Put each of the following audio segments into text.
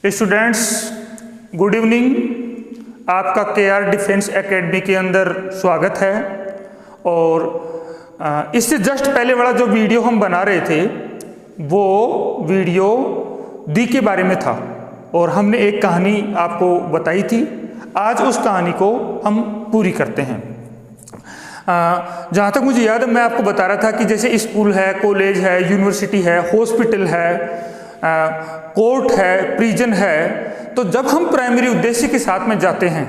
Students, good evening. आपका K R defence academy के अंदर स्वागत है। और इससे जस्ट पहले वाला जो वीडियो हम बना रहे थे वो वीडियो दी के बारे में था और हमने एक कहानी आपको बताई थी। आज उस कहानी को हम पूरी करते हैं। जहाँ तक मुझे याद है मैं आपको बता रहा था कि जैसे स्कूल है, कॉलेज है, यूनिवर्सिटी है, हॉस्पिटल है, कोर्ट है, प्रिजन है, तो जब हम प्राइमरी उद्देश्य के साथ में जाते हैं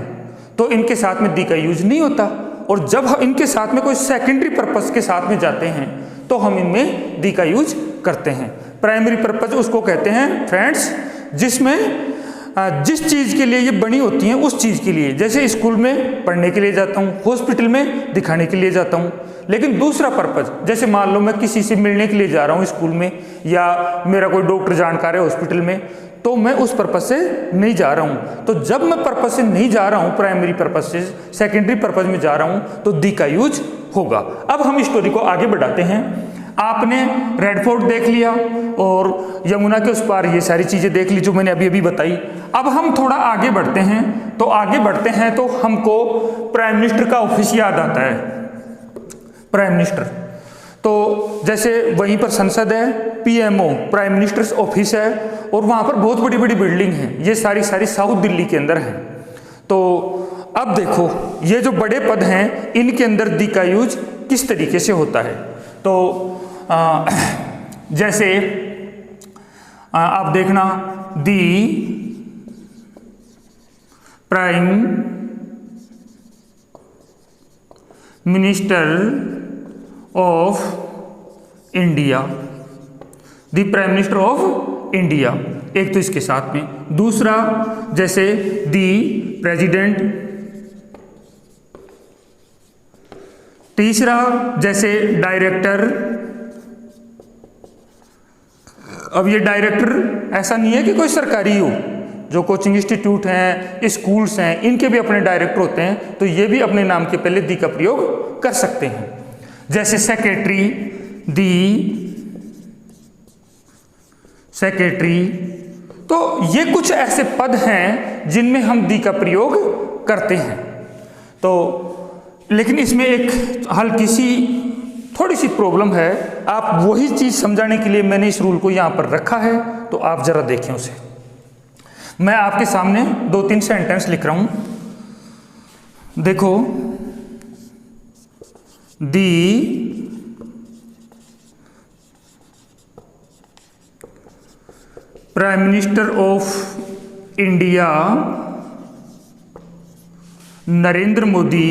तो इनके साथ में दी का यूज नहीं होता, और जब हम इनके साथ में कोई सेकेंडरी पर्पस के साथ में जाते हैं तो हम इनमें दी का यूज करते हैं। प्राइमरी पर्पस उसको कहते हैं फ्रेंड्स जिसमें जिस चीज़ के लिए ये बनी होती हैं उस चीज़ के लिए, जैसे स्कूल में पढ़ने के लिए जाता हूँ, हॉस्पिटल में दिखाने के लिए जाता हूँ। लेकिन दूसरा पर्पस, जैसे मान लो मैं किसी से मिलने के लिए जा रहा हूँ स्कूल में, या मेरा कोई डॉक्टर जानकार है हॉस्पिटल में, तो मैं उस पर्पस से नहीं जा रहा हूँ। तो जब मैं पर्पस से नहीं जा रहा हूँ, प्राइमरी पर्पस से सेकेंडरी पर्पस में जा रहा हूँ, तो दी का यूज होगा। अब हम स्टोरी को आगे बढ़ाते हैं। आपने रेड फोर्ट देख लिया और यमुना के उस पार ये सारी चीज़ें देख ली जो मैंने अभी अभी बताई। अब हम थोड़ा आगे बढ़ते हैं, तो हमको प्राइम मिनिस्टर का ऑफिस याद आता है। प्राइम मिनिस्टर, तो जैसे वहीं पर संसद है, पीएमओ प्राइम मिनिस्टर्स ऑफिस है, और वहाँ पर बहुत बड़ी बड़ी बिल्डिंग है। ये सारी साउथ दिल्ली के अंदर है। तो अब देखो ये जो बड़े पद हैं इनके अंदर दी का यूज किस तरीके से होता है। तो जैसे आप देखना, दी prime minister of India, the prime minister of India, एक तो इसके साथ में। दूसरा जैसे दी प्रेसिडेंट। तीसरा जैसे डायरेक्टर। अब ये डायरेक्टर ऐसा नहीं है कि कोई सरकारी हो, जो कोचिंग इंस्टीट्यूट हैं, स्कूल्स हैं, इनके भी अपने डायरेक्टर होते हैं, तो ये भी अपने नाम के पहले दी का प्रयोग कर सकते हैं। जैसे सेक्रेटरी, दी सेक्रेटरी। तो ये कुछ ऐसे पद हैं जिनमें हम दी का प्रयोग करते हैं। तो लेकिन इसमें एक हल्की सी थोड़ी सी प्रॉब्लम है। आप वही चीज़ समझाने के लिए मैंने इस रूल को यहाँ पर रखा है, तो आप जरा देखें उसे। मैं आपके सामने 2-3 सेंटेंस लिख रहा हूँ। देखो, दी prime minister of India Narendra Modi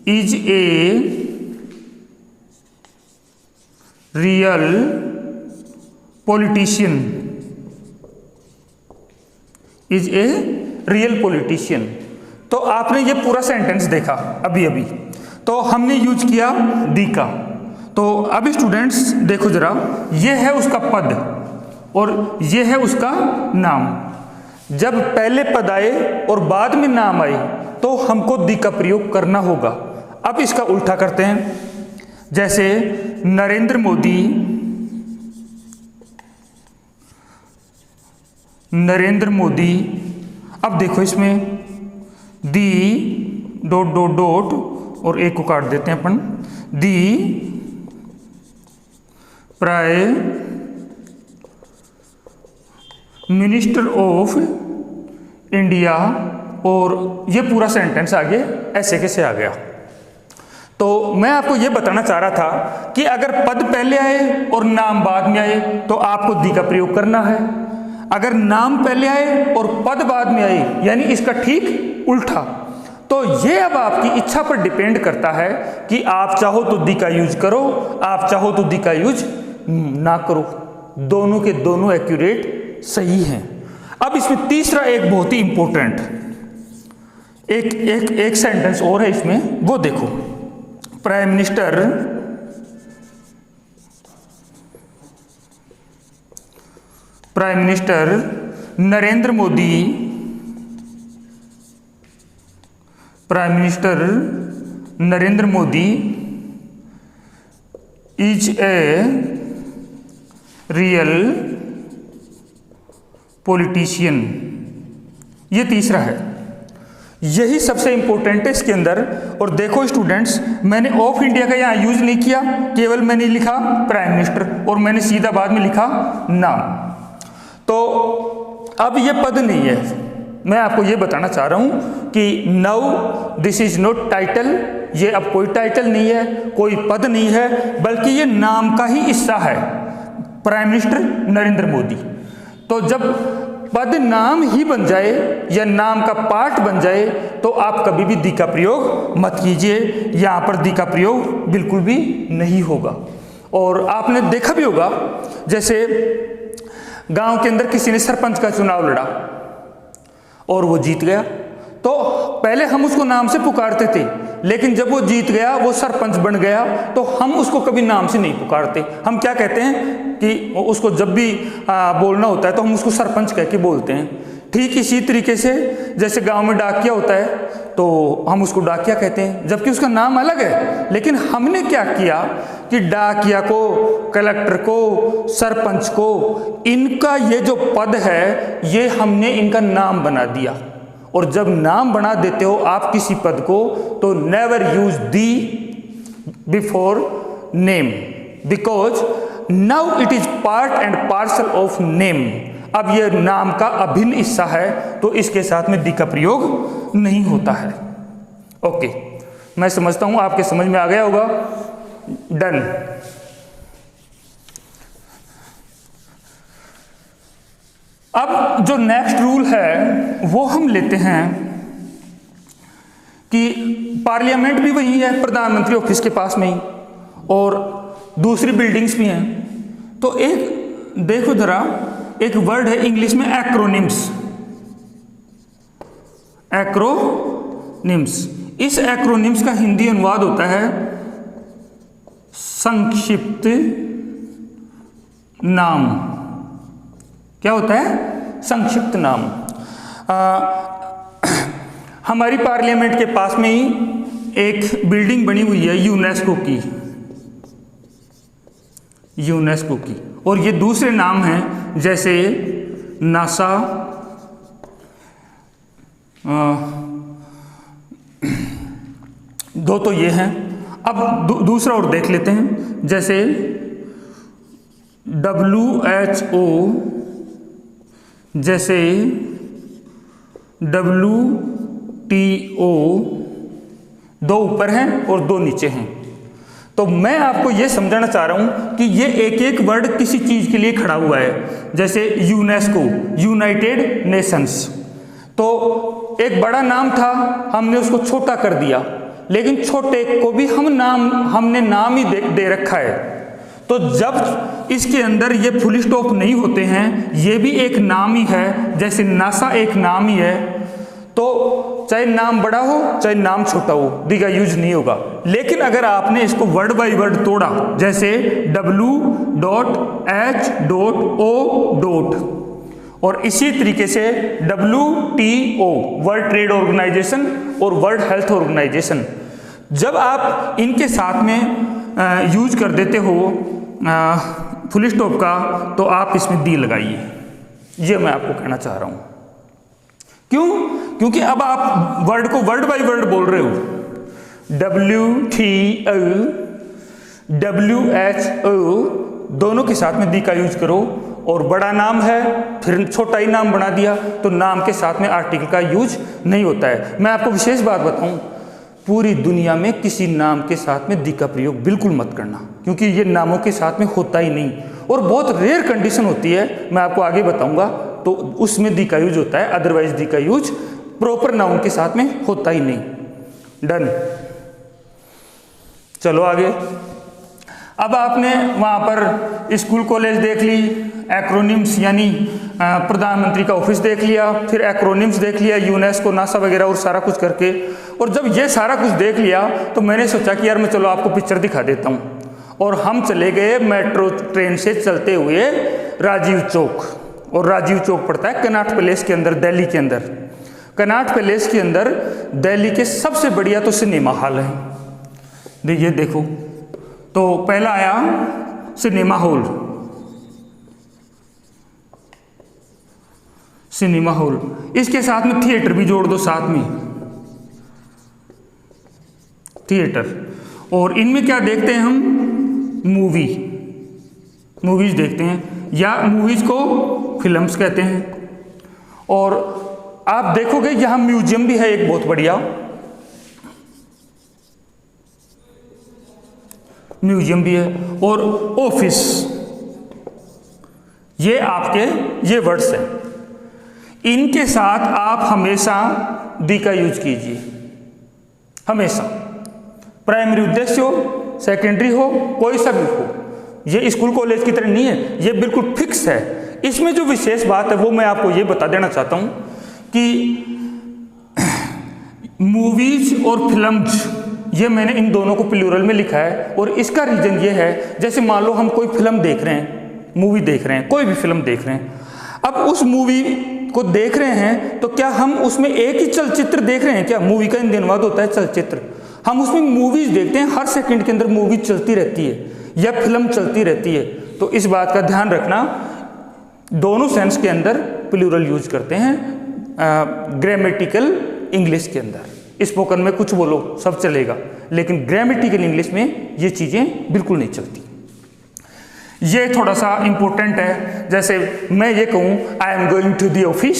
is a real politician, is a real politician. तो आपने ये पूरा सेंटेंस देखा अभी अभी, तो हमने यूज किया दी का। तो अब स्टूडेंट्स देखो जरा, ये है उसका पद और ये है उसका नाम। जब पहले पद आए और बाद में नाम आए तो हमको दी का प्रयोग करना होगा। अब इसका उल्टा करते हैं। जैसे नरेंद्र मोदी। अब देखो इसमें दी डॉट डॉट डॉट और एक को काट देते हैं अपन, the prime minister of India, और ये पूरा सेंटेंस आगे ऐसे कैसे आ गया। तो मैं आपको ये बताना चाह रहा था कि अगर पद पहले आए और नाम बाद में आए तो आपको दी का प्रयोग करना है। अगर नाम पहले आए और पद बाद में आए, यानी इसका ठीक उल्टा, तो ये अब आपकी इच्छा पर डिपेंड करता है कि आप चाहो तो दी का यूज करो, आप चाहो तो दी का यूज ना करो। दोनों के दोनों एक्यूरेट सही हैं। अब इसमें तीसरा एक बहुत ही इंपॉर्टेंट एक सेंटेंस और है इसमें, वो देखो। Prime minister Narendra Modi, prime minister Narendra Modi is a real politician, ये तीसरा है। यही सबसे इंपॉर्टेंट है इसके अंदर। और देखो स्टूडेंट्स, मैंने ऑफ इंडिया का यहाँ यूज नहीं किया, केवल मैंने लिखा प्राइम मिनिस्टर और मैंने सीधा बाद में लिखा नाम। तो अब ये पद नहीं है, मैं आपको ये बताना चाह रहा हूँ कि now this is not title, ये अब कोई टाइटल नहीं है, कोई पद नहीं है, बल्कि ये नाम का ही हिस्सा है, प्राइम मिनिस्टर नरेंद्र मोदी। तो जब पद नाम ही बन जाए या नाम का पार्ट बन जाए तो आप कभी भी दी का प्रयोग मत कीजिए, यहाँ पर दी का प्रयोग बिल्कुल भी नहीं होगा। और आपने देखा भी होगा, जैसे गांव के अंदर किसी ने सरपंच का चुनाव लड़ा और वो जीत गया, तो पहले हम उसको नाम से पुकारते थे, लेकिन जब वो जीत गया, वो सरपंच बन गया, तो हम उसको कभी नाम से नहीं पुकारते। हम क्या कहते हैं कि उसको जब भी बोलना होता है तो हम उसको सरपंच कह के बोलते हैं। ठीक इसी तरीके से जैसे गांव में डाकिया होता है तो हम उसको डाकिया कहते हैं, जबकि उसका नाम अलग है। लेकिन हमने क्या किया कि डाकिया को, कलेक्टर को, सरपंच को, इनका ये जो पद है ये हमने इनका नाम बना दिया। और जब नाम बना देते हो आप किसी पद को, तो never use the before name, because now it is part and parcel of name. अब यह नाम का अभिन्न हिस्सा है, तो इसके साथ में दी का प्रयोग नहीं होता है। ओके, मैं समझता हूं आपके समझ में आ गया होगा। डन। अब जो नेक्स्ट रूल है वो हम लेते हैं कि पार्लियामेंट भी वही है, प्रधानमंत्री ऑफिस के पास में ही, और दूसरी बिल्डिंग्स भी हैं। तो एक देखो जरा, एक वर्ड है इंग्लिश में एक्रोनिम्स। एक्रोनिम्स, इस एक्रोनिम्स का हिंदी अनुवाद होता है संक्षिप्त नाम। क्या होता है? संक्षिप्त नाम। हमारी पार्लियामेंट के पास में ही एक बिल्डिंग बनी हुई है यूनेस्को की, यूनेस्को की, और ये दूसरे नाम हैं जैसे नासा, दो तो ये हैं। अब दूसरा और देख लेते हैं, जैसे WHO, जैसे WTO, दो ऊपर हैं और दो नीचे हैं। तो मैं आपको यह समझाना चाह रहा हूं कि ये एक एक वर्ड किसी चीज के लिए खड़ा हुआ है। जैसे यूनेस्को, यूनाइटेड नेशंस, तो एक बड़ा नाम था, हमने उसको छोटा कर दिया, लेकिन छोटे को भी हमने नाम ही दे रखा है। तो जब इसके अंदर ये फुल स्टॉप नहीं होते हैं, ये भी एक नाम ही है, जैसे नासा एक नाम ही है, तो चाहे नाम बड़ा हो चाहे नाम छोटा हो, दी का यूज नहीं होगा। लेकिन अगर आपने इसको वर्ड बाय वर्ड तोड़ा, जैसे W.H.O. और इसी तरीके से WTO, वर्ल्ड ट्रेड ऑर्गेनाइजेशन, और वर्ल्ड हेल्थ ऑर्गेनाइजेशन, जब आप इनके साथ में यूज कर देते हो फुल स्टॉप का, तो आप इसमें दी लगाइए। ये मैं आपको कहना चाह रहा हूं। क्यों? क्योंकि अब आप वर्ड को वर्ड बाय वर्ड बोल रहे हो। WTO, WHO, दोनों के साथ में दी का यूज करो, और बड़ा नाम है फिर छोटा ही नाम बना दिया, तो नाम के साथ में आर्टिकल का यूज नहीं होता है। मैं आपको विशेष बात बताऊं, पूरी दुनिया में किसी नाम के साथ में दी का प्रयोग बिल्कुल मत करना, क्योंकि ये नामों के साथ में होता ही नहीं, और बहुत रेयर कंडीशन होती है, मैं आपको आगे बताऊंगा, तो उसमें दी का यूज होता है, अदरवाइज दी का यूज प्रॉपर नाउन के साथ में होता ही नहीं। डन। चलो आगे। अब आपने वहाँ पर स्कूल कॉलेज देख ली, एक्रोनिम्स यानी प्रधानमंत्री का ऑफिस देख लिया, फिर एक्रोनिम्स देख लिया, यूनेस्को, नासा वगैरह और सारा कुछ करके। और जब ये सारा कुछ देख लिया तो मैंने सोचा कि यार मैं चलो आपको पिक्चर दिखा देता हूँ, और हम चले गए मेट्रो ट्रेन से चलते हुए राजीव चौक। और राजीव चौक पड़ता है कनॉट पैलेस के अंदर, दिल्ली के अंदर। कनॉट पैलेस के अंदर दिल्ली के सबसे बढ़िया तो सिनेमा हॉल है। ये देखो, तो पहला आया सिनेमा हॉल, सिनेमा हॉल, इसके साथ में थिएटर भी जोड़ दो, साथ में थिएटर। और इनमें क्या देखते हैं हम, मूवी, मूवीज देखते हैं, या मूवीज को फिल्म्स कहते हैं। और आप देखोगे यहां म्यूजियम भी है एक बहुत बढ़िया, म्यूजियम भी है। और ऑफिस, ये आपके ये वर्ड्स हैं, इनके साथ आप हमेशा दी का यूज कीजिए, हमेशा। प्राइमरी उद्देश्य हो, सेकेंडरी हो, कोई सा भी हो, ये स्कूल कॉलेज की तरह नहीं है, ये बिल्कुल फिक्स है। इसमें जो विशेष बात है वो मैं आपको ये बता देना चाहता हूं कि मूवीज और फिल्म्स, ये मैंने इन दोनों को प्लूरल में लिखा है। और इसका रीजन ये है, जैसे मान लो हम कोई फिल्म देख रहे हैं, मूवी देख रहे हैं, कोई भी फिल्म देख रहे हैं, अब उस मूवी को देख रहे हैं तो क्या हम उसमें एक ही चलचित्र देख रहे हैं क्या? मूवी का इंडियन अनुवाद होता है चलचित्र। हम उसमें मूवीज देखते हैं, हर सेकंड के अंदर मूवी चलती रहती है या फिल्म चलती रहती है। तो इस बात का ध्यान रखना, दोनों सेंस के अंदर प्लूरल यूज करते हैं, ग्रामेटिकल इंग्लिश के अंदर। स्पोकन में कुछ बोलो सब चलेगा, लेकिन ग्रामेटिकल इंग्लिश में ये चीजें बिल्कुल नहीं चलती। ये थोड़ा सा इंपॉर्टेंट है। जैसे मैं ये कहूं I am going to the office,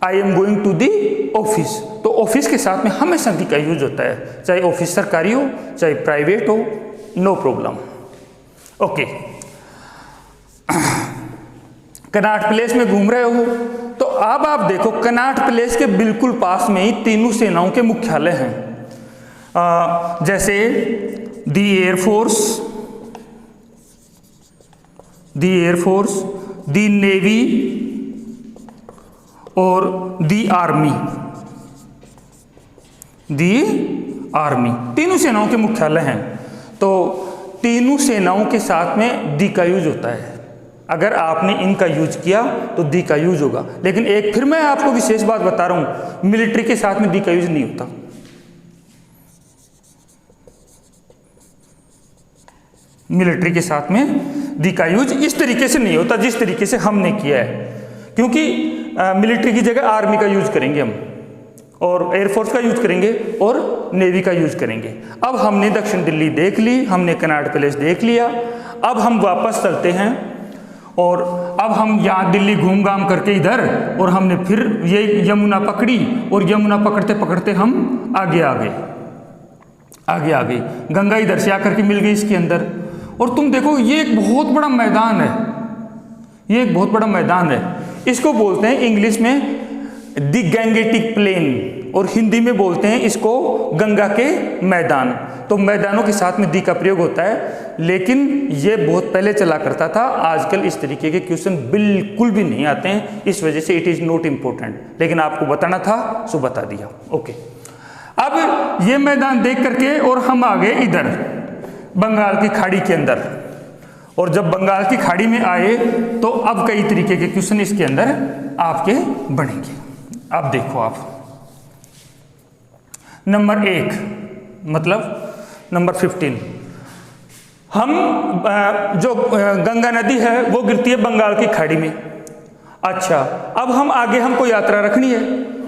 I am going to the office, तो ऑफिस के साथ में हमेशा दी का यूज होता है, चाहे ऑफिस सरकारी हो चाहे प्राइवेट हो, no problem. Okay, Connaught Place में घूम रहे हो तो अब आप देखो कनॉट प्लेस के बिल्कुल पास में ही तीनों सेनाओं के मुख्यालय हैं, जैसे the air force, the air force, the navy और दी आर्मी, दी आर्मी, तीनों सेनाओं के मुख्यालय हैं। तो तीनों सेनाओं के साथ में दी का यूज होता है। अगर आपने इनका यूज किया तो दी का यूज होगा। लेकिन एक फिर मैं आपको विशेष बात बता रहा हूं, मिलिट्री के साथ में दी का यूज नहीं होता। मिलिट्री के साथ में दी का यूज इस तरीके से नहीं होता जिस तरीके से हमने किया है, क्योंकि मिलिट्री की जगह आर्मी का यूज करेंगे हम, और एयरफोर्स का यूज करेंगे और नेवी का यूज करेंगे। अब हमने दक्षिण दिल्ली देख ली, हमने कनॉट प्लेस देख लिया, अब हम वापस चलते हैं और अब हम यहाँ दिल्ली घूम घाम करके इधर, और हमने फिर ये यमुना पकड़ी और यमुना पकड़ते पकड़ते हम आगे आ गए, आगे आ गए, गंगा इधर से आकर के मिल गई इसके अंदर। और तुम देखो ये एक बहुत बड़ा मैदान है, ये एक बहुत बड़ा मैदान है। इसको बोलते हैं इंग्लिश में द गैंगेटिक प्लेन, और हिंदी में बोलते हैं इसको गंगा के मैदान। तो मैदानों के साथ में दी का प्रयोग होता है, लेकिन ये बहुत पहले चला करता था। आजकल इस तरीके के क्वेश्चन बिल्कुल भी नहीं आते हैं, इस वजह से इट इज नॉट इम्पोर्टेंट, लेकिन आपको बताना था सो बता दिया। ओके, अब ये मैदान देख करके और हम आ गए इधर बंगाल की खाड़ी के अंदर, और जब बंगाल की खाड़ी में आए तो अब कई तरीके के क्वेश्चन इसके अंदर आपके बनेंगे। अब देखो आप, नंबर 1 मतलब नंबर 15, हम जो गंगा नदी है वो गिरती है बंगाल की खाड़ी में। अच्छा, अब हम आगे हमको यात्रा रखनी है,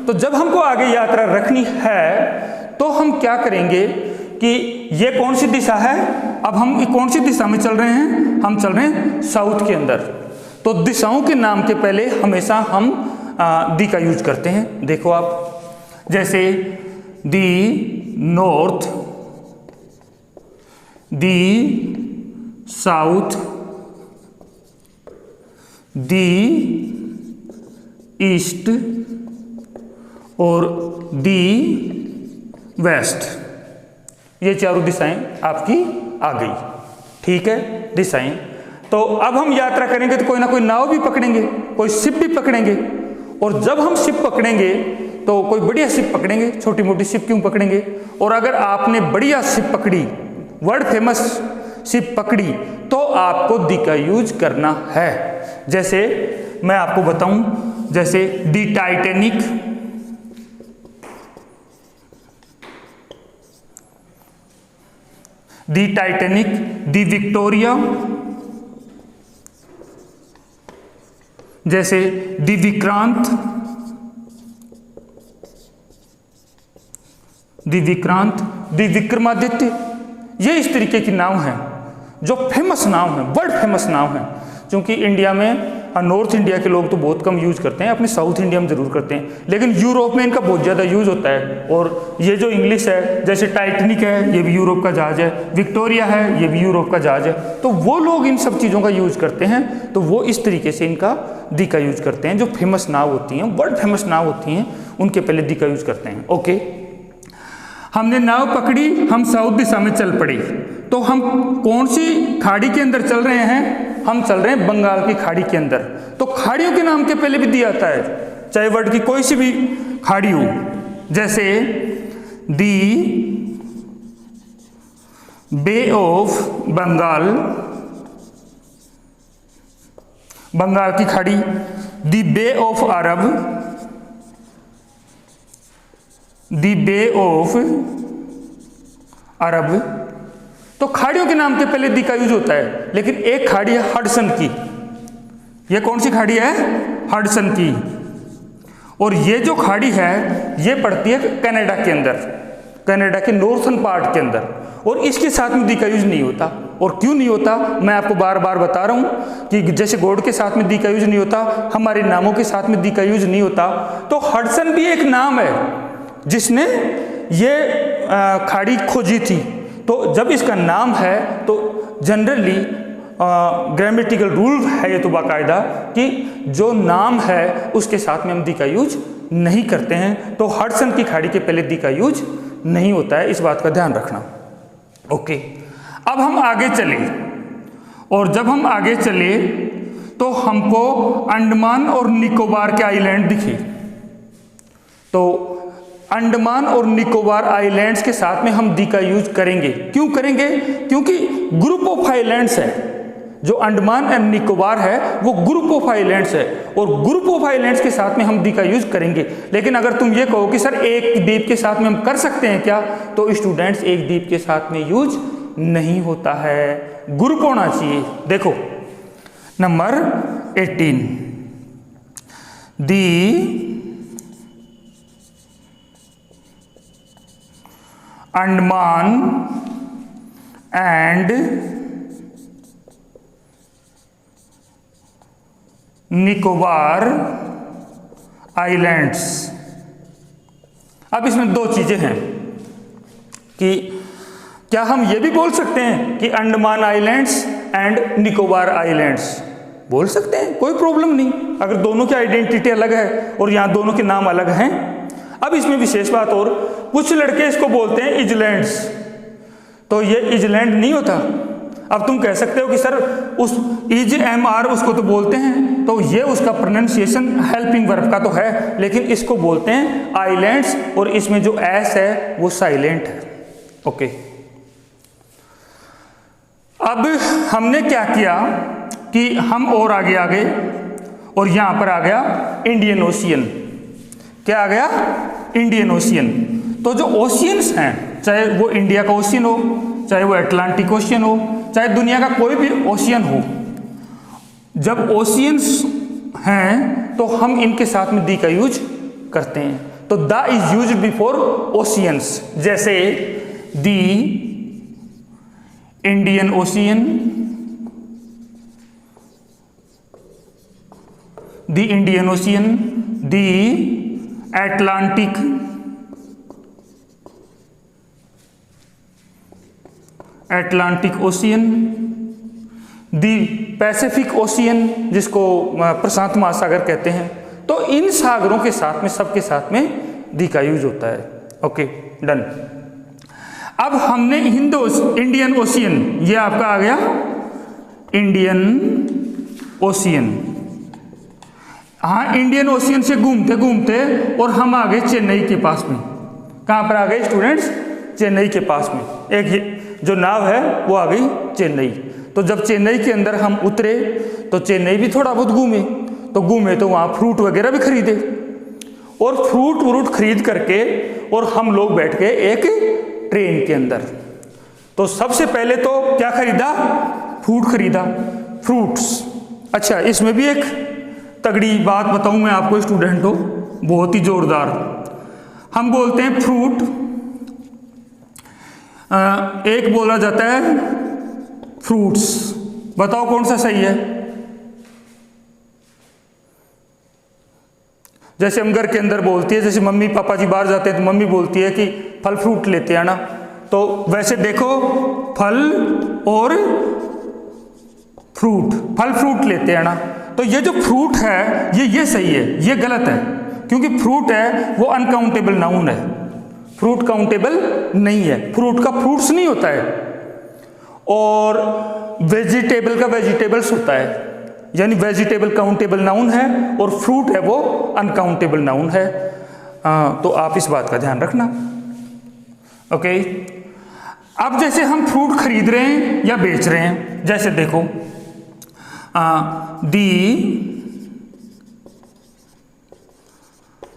तो जब हमको आगे यात्रा रखनी है तो हम क्या करेंगे कि ये कौन सी दिशा है, अब हम कौन सी दिशा में चल रहे हैं, हम चल रहे हैं साउथ के अंदर। तो दिशाओं के नाम के पहले हमेशा हम दी का यूज करते हैं। देखो आप, जैसे the north, the south, the east और दी वेस्ट, ये चारों दिशाएं आपकी आ गई। ठीक है, दिशाएं। तो अब हम यात्रा करेंगे तो कोई ना कोई नाव भी पकड़ेंगे, कोई शिप भी पकड़ेंगे, और जब हम शिप पकड़ेंगे तो कोई बढ़िया शिप पकड़ेंगे, छोटी मोटी शिप क्यों पकड़ेंगे। और अगर आपने बढ़िया शिप पकड़ी, वर्ल्ड फेमस शिप पकड़ी, तो आपको दी का यूज करना है। जैसे मैं आपको बताऊं, जैसे दी टाइटैनिक, दी टाइटैनिक, दी विक्टोरिया, जैसे दी विक्रांत, दी विक्रांत, दी विक्रमादित्य। ये इस तरीके की नाव हैं जो फेमस नाव हैं, वर्ल्ड फेमस नाव हैं। क्योंकि इंडिया में नॉर्थ इंडिया के लोग तो बहुत कम यूज करते हैं, अपने साउथ इंडिया में ज़रूर करते हैं, लेकिन यूरोप में इनका बहुत ज़्यादा यूज होता है। और ये जो इंग्लिश है, जैसे टाइटैनिक है, ये भी यूरोप का जहाज है, विक्टोरिया है, ये भी यूरोप का जहाज है, तो वो लोग इन सब चीज़ों का यूज करते हैं। तो वो इस तरीके से इनका दी का यूज करते हैं। जो फेमस नाव होती हैं, वर्ल्ड फेमस नाव होती हैं, उनके पहले दी का यूज करते हैं। ओके, हमने नाव पकड़ी, हम साउथ दिशा में चल पड़े। तो हम कौन सी खाड़ी के अंदर चल रहे हैं? हम चल रहे हैं बंगाल की खाड़ी के अंदर। तो खाड़ियों के नाम के पहले भी दिया आता है, चाहे वर्ल्ड की कोई सी भी खाड़ी हो, जैसे दी बे ऑफ बंगाल, बंगाल की खाड़ी, दी बे of Arab, the bay of Arab. तो खाड़ियों के नाम के पहले दी का यूज होता है। लेकिन एक खाड़ी है हडसन की। ये कौन सी खाड़ी है? हडसन की। और ये जो खाड़ी है ये पड़ती है कनाडा के अंदर, कनाडा के नॉर्थन पार्ट के अंदर, और इसके साथ में दी का यूज नहीं होता। और क्यों नहीं होता मैं आपको बार बार बता रहा हूं कि जैसे गॉड के साथ में दी का यूज नहीं होता, हमारे नामों के साथ में दी का यूज नहीं होता, तो हडसन भी एक नाम है जिसने ये खाड़ी खोजी थी। तो जब इसका नाम है तो जनरली ग्रामेटिकल रूल है ये तो बाकायदा कि जो नाम है उसके साथ में हम दी का यूज नहीं करते हैं। तो हडसन की खाड़ी के पहले दी का यूज नहीं होता है, इस बात का ध्यान रखना। ओके, अब हम आगे चले, और जब हम आगे चले तो हमको अंडमान और निकोबार के आइलैंड दिखे। तो अंडमान और निकोबार आइलैंड्स के साथ में हम दी का यूज करेंगे। क्यों करेंगे? क्योंकि ग्रुप ऑफ आइलैंड्स है, जो अंडमान एंड निकोबार है वो ग्रुप ऑफ आइलैंड्स है, और ग्रुप ऑफ आइलैंड्स के साथ में हम दी का यूज करेंगे। लेकिन अगर तुम ये कहो कि सर एक द्वीप के साथ में हम कर सकते हैं क्या, तो स्टूडेंट्स एक द्वीप के साथ में यूज नहीं होता है, ग्रुप होना चाहिए। देखो number 18, the Andaman and Nicobar islands. अब इसमें दो चीजें हैं कि क्या हम ये भी बोल सकते हैं कि Andaman islands and Nicobar islands, बोल सकते हैं, कोई प्रॉब्लम नहीं अगर दोनों की आइडेंटिटी अलग है और यहाँ दोनों के नाम अलग हैं। अब इसमें विशेष बात और, कुछ लड़के इसको बोलते हैं इजलैंड्स, तो ये इजलैंड नहीं होता। अब तुम कह सकते हो कि सर उस इज एम आर उसको तो बोलते हैं, तो ये उसका प्रोनाउंसिएशन हेल्पिंग वर्ब का तो है, लेकिन इसको बोलते हैं आइलैंड्स, और इसमें जो एस है वो साइलेंट है। ओके, अब हमने क्या किया कि हम और आगे आ गए, और यहां पर आ गया इंडियन ओशियन। क्या आ गया? Indian ocean. तो जो ओशियंस हैं, चाहे वो इंडिया का ओशियन हो, चाहे वो अटलांटिक ओशियन हो, चाहे दुनिया का कोई भी ओशियन हो, जब ओशियंस हैं तो हम इनके साथ में दी का यूज करते हैं। तो the is use before oceans, जैसे दी इंडियन ओशियन, दी इंडियन ओशियन, दी अटलांटिक, अटलांटिक ओशियन, दी पैसिफिक ओशियन जिसको प्रशांत महासागर कहते हैं। तो इन सागरों के साथ में, सबके साथ में दी का यूज होता है। Okay, done. अब हमने इंडियन ओशियन, ये आपका आ गया इंडियन ओशियन। हाँ, इंडियन ओशियन से घूमते घूमते और हम आ गए चेन्नई के पास में। कहाँ पर आ गए स्टूडेंट्स? चेन्नई के पास में एक जो नाव है वो आ गई चेन्नई। तो जब चेन्नई के अंदर हम उतरे तो चेन्नई भी थोड़ा बहुत घूमे, तो वहाँ फ्रूट वगैरह भी खरीदे, और फ्रूट व्रूट खरीद करके और हम लोग बैठ गए एक ट्रेन के अंदर। तो सबसे पहले तो क्या खरीदा, फूड खरीदा, फ्रूट्स। अच्छा, इसमें भी एक तगड़ी बात बताऊं मैं आपको स्टूडेंट हो, बहुत ही जोरदार। हम बोलते हैं फ्रूट, एक बोला जाता है फ्रूट्स। बताओ कौन सा सही है? जैसे हम घर के अंदर बोलती है, जैसे मम्मी पापा जी बाहर जाते हैं तो मम्मी बोलती है कि फल फ्रूट लेते हैं ना, तो वैसे देखो फल और फ्रूट, फल फ्रूट लेते हैं ना, तो ये जो फ्रूट है ये सही है, ये गलत है, क्योंकि फ्रूट है वो अनकाउंटेबल नाउन है, फ्रूट काउंटेबल नहीं है, फ्रूट का फ्रूट्स नहीं होता है, और वेजिटेबल का वेजिटेबल्स होता है, यानी वेजिटेबल काउंटेबल नाउन है और फ्रूट है वो अनकाउंटेबल नाउन है। तो आप इस बात का ध्यान रखना। ओके, अब जैसे हम फ्रूट खरीद रहे हैं या बेच रहे हैं, जैसे देखो the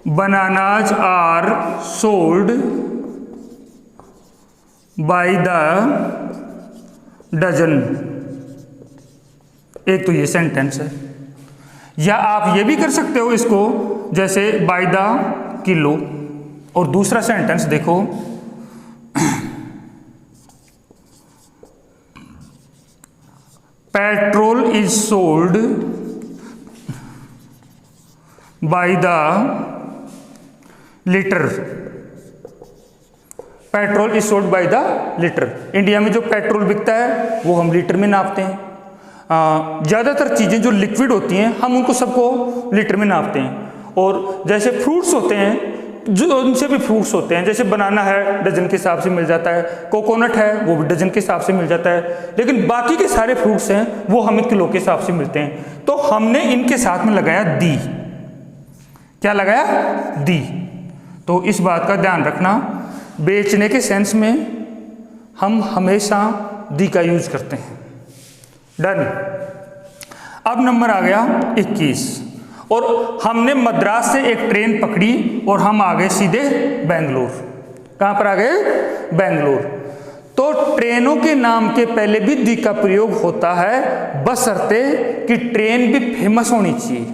bananas are sold by the dozen, एक तो ये सेंटेंस है। या आप ये भी कर सकते हो इसको, जैसे बाय द किलो, और दूसरा सेंटेंस देखो petrol is sold by the litre, petrol is sold by the litre. India में जो पेट्रोल बिकता है वो हम लीटर में नापते हैं। ज़्यादातर चीज़ें जो लिक्विड होती हैं हम उनको सबको लीटर में नापते हैं। और जैसे फ्रूट्स होते हैं, जो उनसे भी फ्रूट्स होते हैं, जैसे बनाना है डजन के हिसाब से मिल जाता है, कोकोनट है वो भी डजन के हिसाब से मिल जाता है, लेकिन बाकी के सारे फ्रूट्स हैं वो हमें किलो के हिसाब से मिलते हैं। तो हमने इनके साथ में लगाया दी, क्या लगाया, दी। तो इस बात का ध्यान रखना, बेचने के सेंस में हम हमेशा दी का यूज करते हैं। डन। अब नंबर आ गया 21, और हमने मद्रास से एक ट्रेन पकड़ी और हम आ गए सीधे बेंगलोर। कहाँ पर आ गए, बेंगलोर। तो ट्रेनों के नाम के पहले भी दी का प्रयोग होता है, बशर्ते कि ट्रेन भी फेमस होनी चाहिए,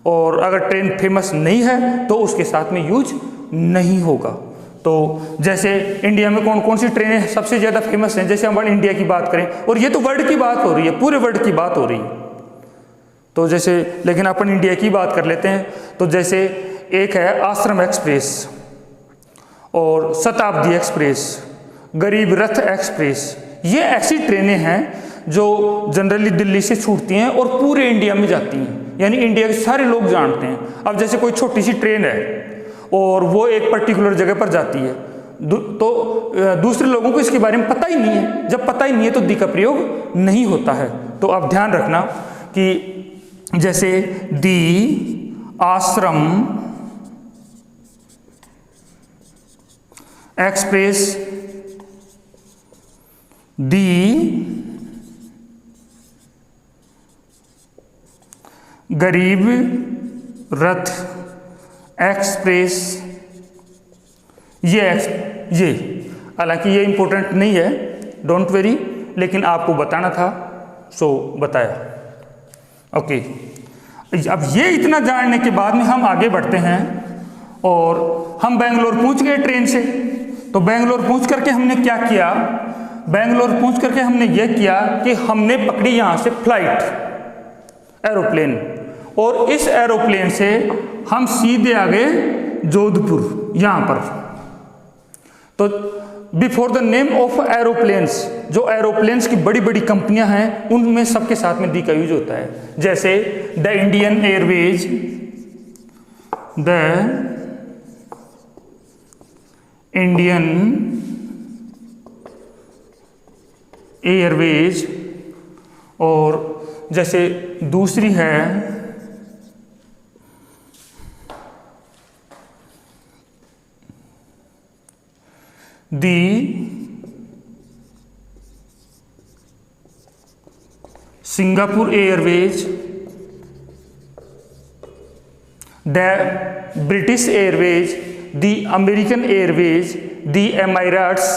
और अगर ट्रेन फेमस नहीं है तो उसके साथ में यूज नहीं होगा। तो जैसे इंडिया में कौन कौन सी ट्रेनें सबसे ज़्यादा फेमस हैं, जैसे हम इंडिया की बात करें, और ये तो वर्ल्ड की बात हो रही है, पूरे वर्ल्ड की बात हो रही है, तो जैसे लेकिन अपन इंडिया की बात कर लेते हैं। तो जैसे एक है आश्रम एक्सप्रेस, और शताब्दी एक्सप्रेस, गरीब रथ एक्सप्रेस, ये ऐसी ट्रेनें हैं जो जनरली दिल्ली से छूटती हैं और पूरे इंडिया में जाती हैं, यानी इंडिया के सारे लोग जानते हैं। अब जैसे कोई छोटी सी ट्रेन है और वो एक पर्टिकुलर जगह पर जाती है, तो दूसरे लोगों को इसके बारे में पता ही नहीं है। जब पता ही नहीं है तो दी का प्रयोग नहीं होता है। तो आप ध्यान रखना कि जैसे दी आश्रम एक्सप्रेस, दी गरीब रथ एक्सप्रेस, ये हालांकि ये इंपॉर्टेंट नहीं है, डोंट वेरी, लेकिन आपको बताना था सो बताया। ओके, अब ये इतना जानने के बाद में हम आगे बढ़ते हैं, और हम बेंगलोर पहुंच गए ट्रेन से। तो बेंगलोर पहुंच करके हमने क्या किया, बेंगलोर पहुंच करके हमने ये किया कि हमने पकड़ी यहाँ से फ्लाइट, एरोप्लेन, और इस एरोप्लेन से हम सीधे आ गए जोधपुर यहाँ पर। तो before the name of aeroplanes, जो एरोप्लेन्स की बड़ी बड़ी कंपनियां हैं उनमें सबके साथ में दी का यूज होता है, जैसे the Indian airways, the Indian airways, और जैसे दूसरी है the Singapore airways, the British airways, the American airways, the Emirates,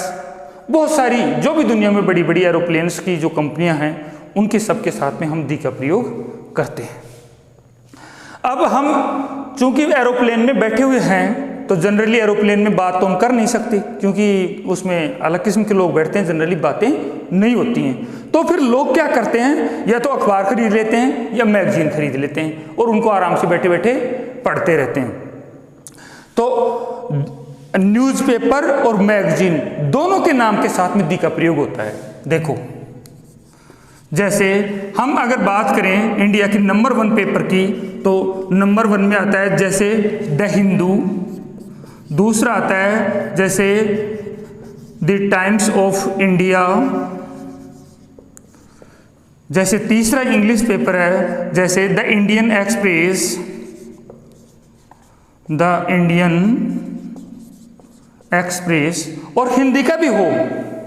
बहुत सारी जो भी दुनिया में बड़ी बड़ी एरोप्लेन्स की जो कंपनियां हैं उनके सबके साथ में हम दी का प्रयोग करते हैं। अब हम चूंकि एरोप्लेन में बैठे हुए हैं तो जनरली एरोप्लेन में बात तो हम कर नहीं सकते, क्योंकि उसमें अलग किस्म के लोग बैठते हैं, जनरली बातें नहीं होती हैं। तो फिर लोग क्या करते हैं, या तो अखबार खरीद लेते हैं या मैगजीन खरीद लेते हैं और उनको आराम से बैठे बैठे पढ़ते रहते हैं। तो न्यूज़पेपर और मैगजीन दोनों के नाम के साथ में दी का प्रयोग होता है। देखो, जैसे हम अगर बात करें इंडिया की नंबर 1 पेपर की, तो नंबर 1 में आता है जैसे द हिंदू, दूसरा आता है जैसे द टाइम्स ऑफ इंडिया, जैसे तीसरा इंग्लिश पेपर है जैसे the Indian express, the Indian express. और हिंदी का भी हो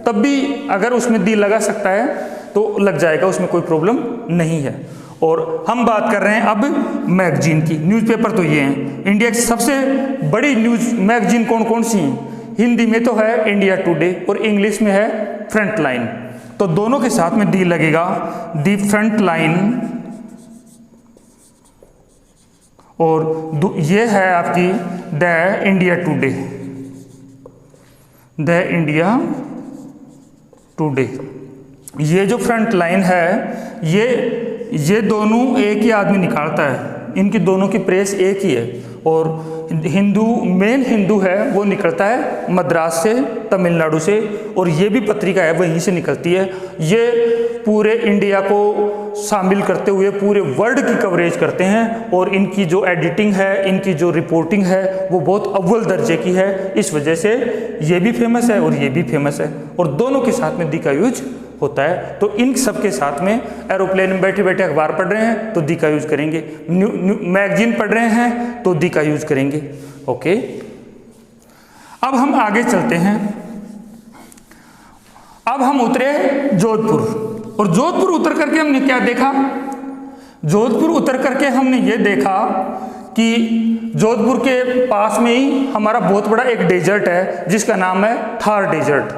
तब भी अगर उसमें दी लगा सकता है तो लग जाएगा, उसमें कोई प्रॉब्लम नहीं है। और हम बात कर रहे हैं अब मैगजीन की। न्यूज़पेपर तो ये हैं, इंडिया की सबसे बड़ी न्यूज़ मैगजीन कौन कौन सी हैं? हिंदी में तो है इंडिया टुडे और इंग्लिश में है फ्रंट लाइन। तो दोनों के साथ में दी लगेगा, दी फ्रंट लाइन। और ये है आपकी the India today, the India today. ये जो फ्रंट लाइन है ये दोनों एक ही आदमी निकालता है, इनकी दोनों की प्रेस एक ही है। और हिंदू मेन हिंदू है वो निकलता है मद्रास से, तमिलनाडु से, और ये भी पत्रिका है वहीं से निकलती है। ये पूरे इंडिया को शामिल करते हुए पूरे वर्ल्ड की कवरेज करते हैं और इनकी जो एडिटिंग है, इनकी जो रिपोर्टिंग है वो बहुत अव्वल दर्जे की है। इस वजह से ये भी फेमस है और ये भी फेमस है, और दोनों के साथ में दी का यूज होता है। तो इन सब के साथ में एरोप्लेन में बैठे बैठे अखबार पढ़ रहे हैं तो दी का यूज करेंगे, मैगजीन पढ़ रहे हैं तो दी का यूज करेंगे। ओके, अब हम आगे चलते हैं। अब हम उतरे जोधपुर, और जोधपुर उतर करके हमने क्या देखा? जोधपुर उतर करके हमने ये देखा कि जोधपुर के पास में ही हमारा बहुत बड़ा एक डेजर्ट है जिसका नाम है थार डेजर्ट।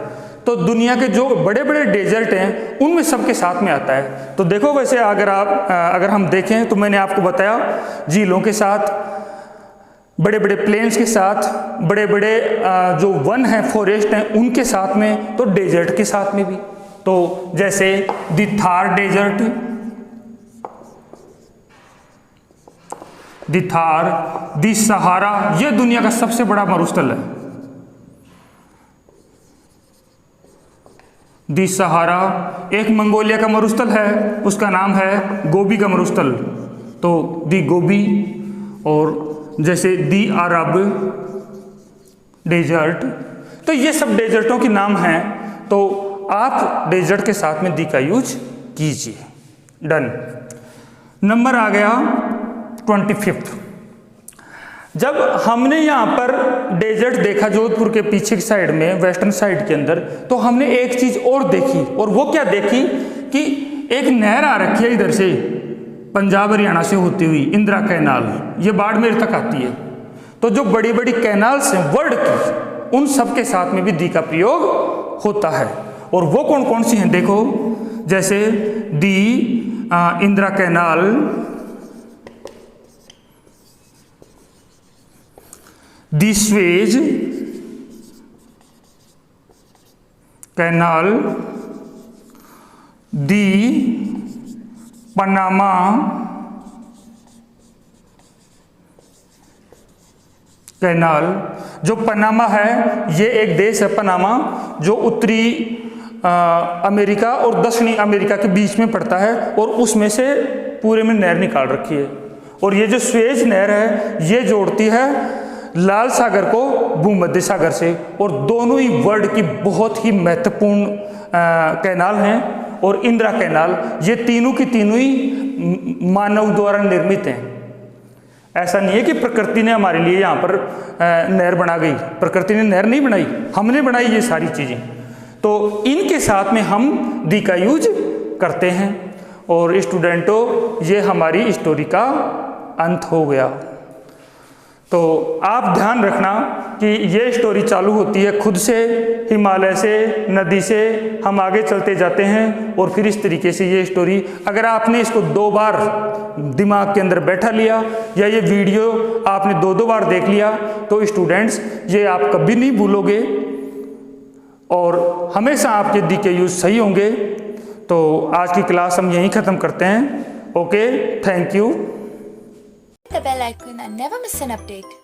तो दुनिया के जो बड़े बड़े डेजर्ट हैं उनमें सबके साथ में आता है। तो देखो, वैसे अगर हम देखें तो मैंने आपको बताया झीलों के साथ, बड़े बड़े प्लेन्स के साथ, बड़े बड़े जो वन हैं, फॉरेस्ट हैं, उनके साथ में, तो डेजर्ट के साथ में भी। तो जैसे the Thar desert, the Thar, the Sahara, ये दुनिया का सबसे बड़ा मरुस्थल है। दी सहारा एक मंगोलिया का मरुस्थल है, उसका नाम है गोबी का मरुस्थल, तो दी गोबी। और जैसे दी अरब डेजर्ट, तो ये सब डेजर्टों के नाम हैं। तो आप डेजर्ट के साथ में दी का यूज कीजिए। डन। नंबर आ गया 25। जब हमने यहाँ पर डेजर्ट देखा जोधपुर के पीछे की साइड में, वेस्टर्न साइड के अंदर, तो हमने एक चीज और देखी, और वो क्या देखी कि एक नहर आ रखी है इधर से, पंजाब हरियाणा से होती हुई, इंदिरा कैनाल, ये बाड़मेर तक आती है। तो जो बड़ी बड़ी कैनाल्स हैं वर्ल्ड की, उन सब के साथ में भी दी का प्रयोग होता है। और वो कौन कौन सी हैं? देखो, जैसे दी इंदिरा कैनाल, दी स्वेज कैनाल, दी पनामा कैनाल। जो पनामा है ये एक देश है, पनामा, जो उत्तरी अमेरिका और दक्षिणी अमेरिका के बीच में पड़ता है, और उसमें से पूरे में नहर निकाल रखी है। और ये जो स्वेज नहर है ये जोड़ती है लाल सागर को भूमध्य सागर से, और दोनों ही वर्ल्ड की बहुत ही महत्वपूर्ण कैनाल हैं। और इंदिरा कैनाल, ये तीनों की तीनों ही मानव द्वारा निर्मित हैं। ऐसा नहीं है कि प्रकृति ने हमारे लिए यहाँ पर नहर बना गई, प्रकृति ने नहर नहीं बनाई, हमने बनाई ये सारी चीज़ें। तो इनके साथ में हम दी का यूज करते हैं। और स्टूडेंटों, ये हमारी स्टोरी का अंत हो गया। तो आप ध्यान रखना कि ये स्टोरी चालू होती है खुद से, हिमालय से, नदी से, हम आगे चलते जाते हैं और फिर इस तरीके से ये स्टोरी, अगर आपने इसको 2 बार दिमाग के अंदर बैठा लिया या ये वीडियो आपने 2 बार देख लिया तो स्टूडेंट्स ये आप कभी नहीं भूलोगे और हमेशा आपके DKU सही होंगे। तो आज की क्लास हम यहीं ख़त्म करते हैं। Okay, thank you. The bell icon and never miss an update.